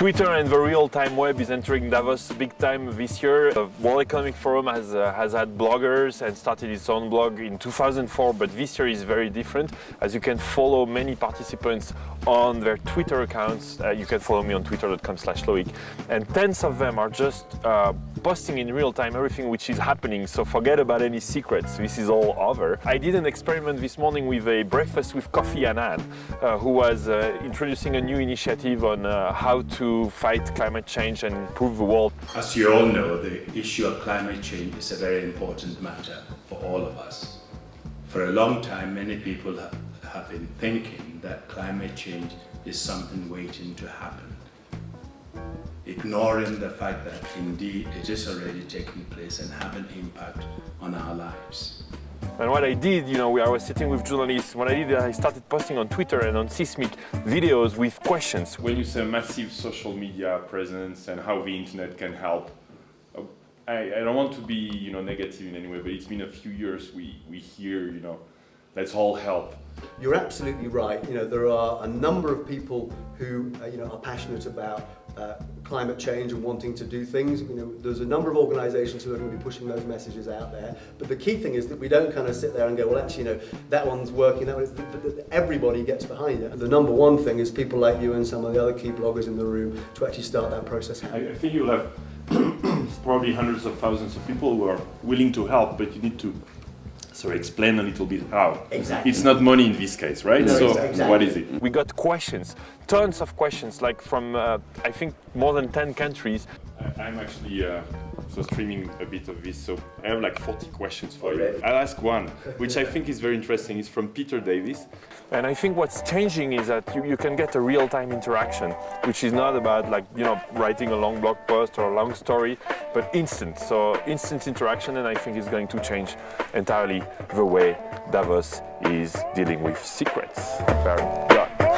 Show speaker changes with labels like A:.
A: Twitter and the real-time web is entering Davos big time this year. The World Economic Forum has had bloggers and started its own blog in 2004, but this year is very different, as you can follow many participants on their Twitter accounts. You can follow me on twitter.com/Loic, and tens of them are just posting in real time everything which is happening, so forget about any secrets, this is all over. I did an experiment this morning with a breakfast with Kofi Annan, who was introducing a new initiative on how to fight climate change and improve the world.
B: As you all know, the issue of climate change is a very important matter for all of us. For a long time, many people have been thinking that climate change is something waiting to happen, ignoring the fact that indeed it is already taking place and having an impact on our lives.
A: And what I did, I was sitting with journalists. What I did, I started posting on Twitter and on Seismic videos with questions.
C: When you say massive social media presence and how the internet can help, I don't want to be negative in any way, but it's been a few years we hear, let's all help.
D: You're absolutely right. There are a number of people who are passionate about climate change and wanting to do things. There's a number of organisations who are going to be pushing those messages out there. But the key thing is that we don't kind of sit there and go, well, actually, that one's working. That one's, everybody gets behind it. The number one thing is people like you and some of the other key bloggers in the room to actually start that process happening.
C: I think you'll have probably hundreds of thousands of people who are willing to help, but you need to explain a little bit how.
D: Exactly.
C: It's not money in this case, right?
D: No,
C: so
D: exactly.
C: What is it?
A: We got questions, tons of questions, like from, I think, more than 10 countries.
C: I'm actually streaming a bit of this, so I have like 40 questions for you. I'll ask one, which I think is very interesting. It's from Peter Davis.
A: And I think what's changing is that you can get a real-time interaction, which is not about writing a long blog post or a long story, but instant. So instant interaction, and I think is going to change entirely the way Davos is dealing with secrets. Very good.